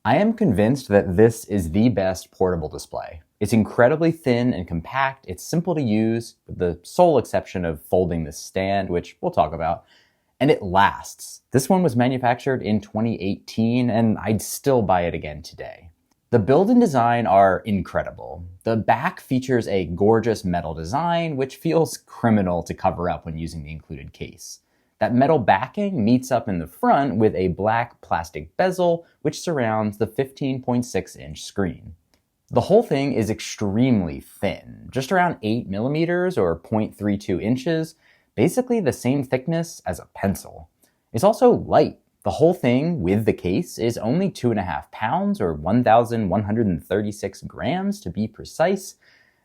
I am convinced that this is the best portable display. It's incredibly thin and compact, it's simple to use, with the sole exception of folding the stand, which we'll talk about, and it lasts. This one was manufactured in 2018, and I'd still buy it again today. The build and design are incredible. The back features a gorgeous metal design, which feels criminal to cover up when using the included case. That metal backing meets up in the front with a black plastic bezel, which surrounds the 15.6-inch screen. The whole thing is extremely thin, just around 8 millimeters or 0.32 inches, basically the same thickness as a pencil. It's also light. The whole thing with the case is only 2.5 pounds or 1,136 grams to be precise,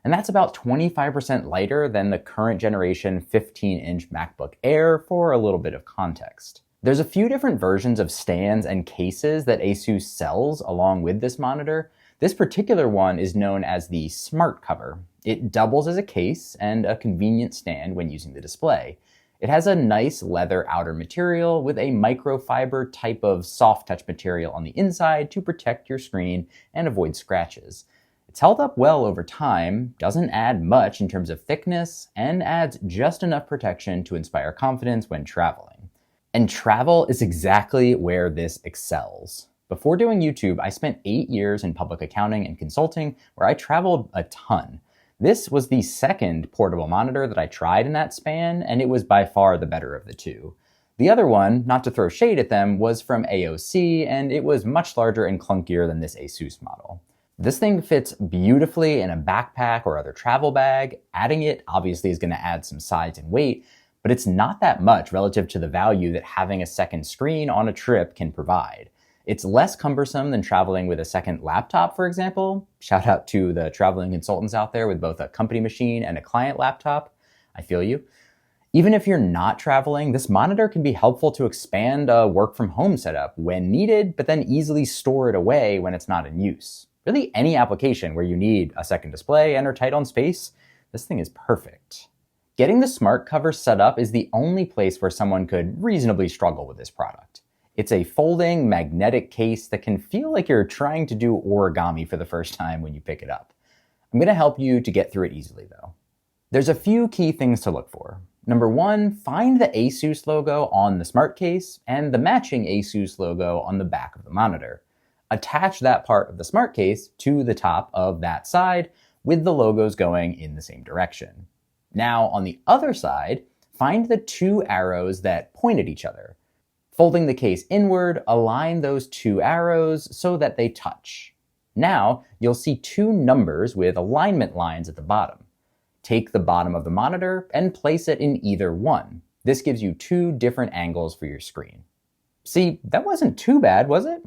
and that's about 25% lighter than the current generation 15-inch MacBook Air for a little bit of context. There's a few different versions of stands and cases that ASUS sells along with this monitor. This particular one is known as the Smart Cover. It doubles as a case and a convenient stand when using the display. It has a nice leather outer material with a microfiber type of soft touch material on the inside to protect your screen and avoid scratches. It's held up well over time, doesn't add much in terms of thickness, and adds just enough protection to inspire confidence when traveling. And travel is exactly where this excels. Before doing YouTube, I spent 8 years in public accounting and consulting where I traveled a ton. This was the second portable monitor that I tried in that span, and it was by far the better of the two. The other one, not to throw shade at them, was from AOC, and it was much larger and clunkier than this ASUS model. This thing fits beautifully in a backpack or other travel bag. Adding it obviously is going to add some size and weight, but it's not that much relative to the value that having a second screen on a trip can provide. It's less cumbersome than traveling with a second laptop, for example. Shout out to the traveling consultants out there with both a company machine and a client laptop. I feel you. Even if you're not traveling, this monitor can be helpful to expand a work from home setup when needed, but then easily store it away when it's not in use. Really any application where you need a second display and are tight on space, this thing is perfect. Getting the Smart Cover set up is the only place where someone could reasonably struggle with this product. It's a folding magnetic case that can feel like you're trying to do origami for the first time when you pick it up. I'm going to help you to get through it easily though. There's a few key things to look for. Number one, find the ASUS logo on the Smart Case and the matching ASUS logo on the back of the monitor. Attach that part of the Smart Case to the top of that side with the logos going in the same direction. Now on the other side, find the two arrows that point at each other. Folding the case inward, align those two arrows so that they touch. Now, you'll see two numbers with alignment lines at the bottom. Take the bottom of the monitor and place it in either one. This gives you two different angles for your screen. See, that wasn't too bad, was it?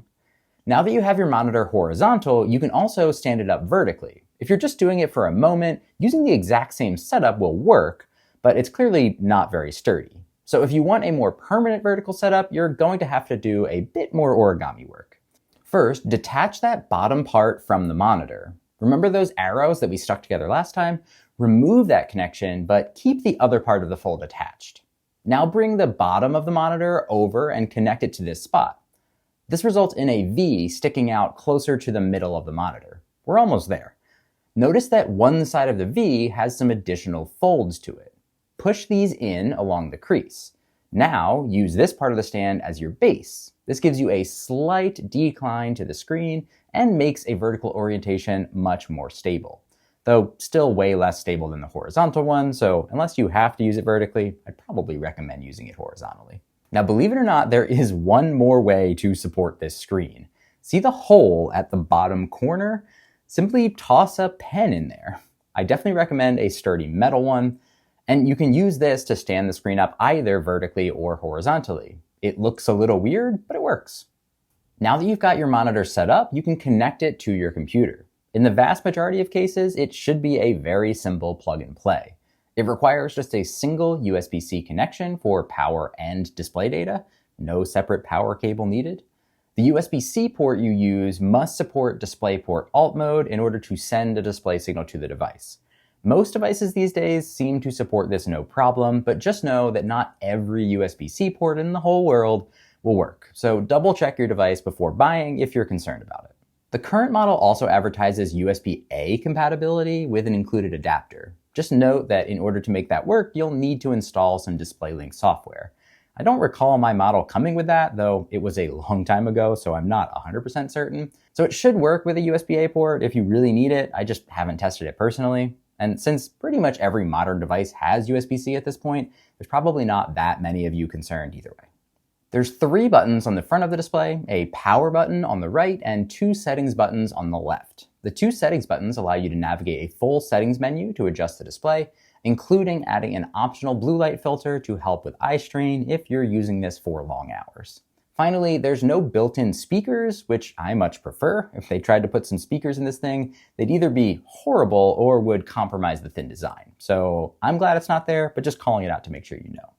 Now that you have your monitor horizontal, you can also stand it up vertically. If you're just doing it for a moment, using the exact same setup will work, but it's clearly not very sturdy. So if you want a more permanent vertical setup, you're going to have to do a bit more origami work. First, detach that bottom part from the monitor. Remember those arrows that we stuck together last time? Remove that connection, but keep the other part of the fold attached. Now bring the bottom of the monitor over and connect it to this spot. This results in a V sticking out closer to the middle of the monitor. We're almost there. Notice that one side of the V has some additional folds to it. Push these in along the crease. Now, use this part of the stand as your base. This gives you a slight decline to the screen and makes a vertical orientation much more stable. Though still way less stable than the horizontal one, so unless you have to use it vertically, I'd probably recommend using it horizontally. Now, believe it or not, there is one more way to support this screen. See the hole at the bottom corner? Simply toss a pen in there. I definitely recommend a sturdy metal one. And you can use this to stand the screen up either vertically or horizontally. It looks a little weird, but it works. Now that you've got your monitor set up, you can connect it to your computer. In the vast majority of cases, it should be a very simple plug and play. It requires just a single USB-C connection for power and display data, no separate power cable needed. The USB-C port you use must support DisplayPort Alt mode in order to send a display signal to the device. Most devices these days seem to support this no problem, but just know that not every USB-C port in the whole world will work. So double check your device before buying if you're concerned about it. The current model also advertises USB-A compatibility with an included adapter. Just note that in order to make that work, you'll need to install some DisplayLink software. I don't recall my model coming with that, though it was a long time ago, so I'm not 100% certain. So it should work with a USB-A port if you really need it. I just haven't tested it personally. And since pretty much every modern device has USB-C at this point, there's probably not that many of you concerned either way. There's 3 buttons on the front of the display, a power button on the right, and 2 settings buttons on the left. The 2 settings buttons allow you to navigate a full settings menu to adjust the display, including adding an optional blue light filter to help with eye strain if you're using this for long hours. Finally, there's no built-in speakers, which I much prefer. If they tried to put some speakers in this thing, they'd either be horrible or would compromise the thin design. So I'm glad it's not there, but just calling it out to make sure you know.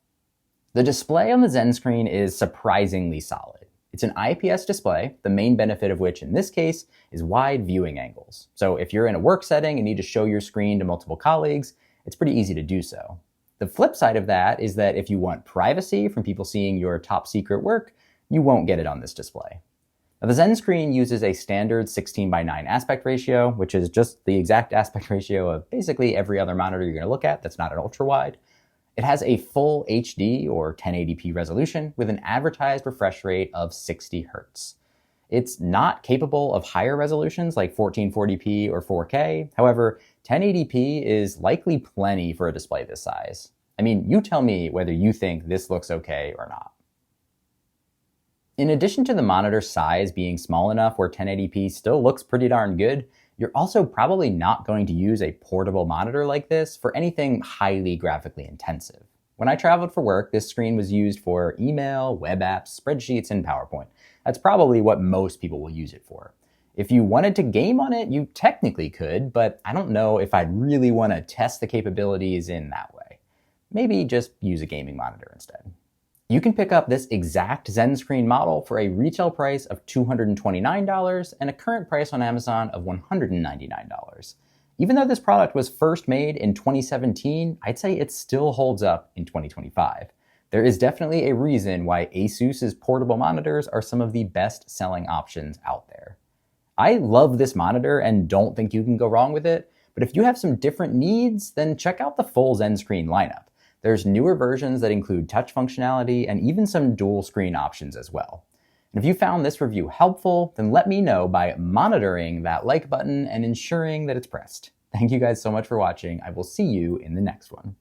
The display on the ZenScreen is surprisingly solid. It's an IPS display, the main benefit of which in this case is wide viewing angles. So if you're in a work setting and need to show your screen to multiple colleagues, it's pretty easy to do so. The flip side of that is that if you want privacy from people seeing your top secret work, you won't get it on this display. Now, the ZenScreen uses a standard 16:9 aspect ratio, which is just the exact aspect ratio of basically every other monitor you're going to look at that's not an ultra-wide. It has a full HD or 1080p resolution with an advertised refresh rate of 60 Hz. It's not capable of higher resolutions like 1440p or 4K. However, 1080p is likely plenty for a display this size. I mean, you tell me whether you think this looks okay or not. In addition to the monitor size being small enough where 1080p still looks pretty darn good, you're also probably not going to use a portable monitor like this for anything highly graphically intensive. When I traveled for work, this screen was used for email, web apps, spreadsheets, and PowerPoint. That's probably what most people will use it for. If you wanted to game on it, you technically could, but I don't know if I'd really want to test the capabilities in that way. Maybe just use a gaming monitor instead. You can pick up this exact ZenScreen model for a retail price of $229 and a current price on Amazon of $199. Even though this product was first made in 2017, I'd say it still holds up in 2025. There is definitely a reason why ASUS's portable monitors are some of the best-selling options out there. I love this monitor and don't think you can go wrong with it, but if you have some different needs, then check out the full ZenScreen lineup. There's newer versions that include touch functionality and even some dual screen options as well. And if you found this review helpful, then let me know by monitoring that like button and ensuring that it's pressed. Thank you guys so much for watching. I will see you in the next one.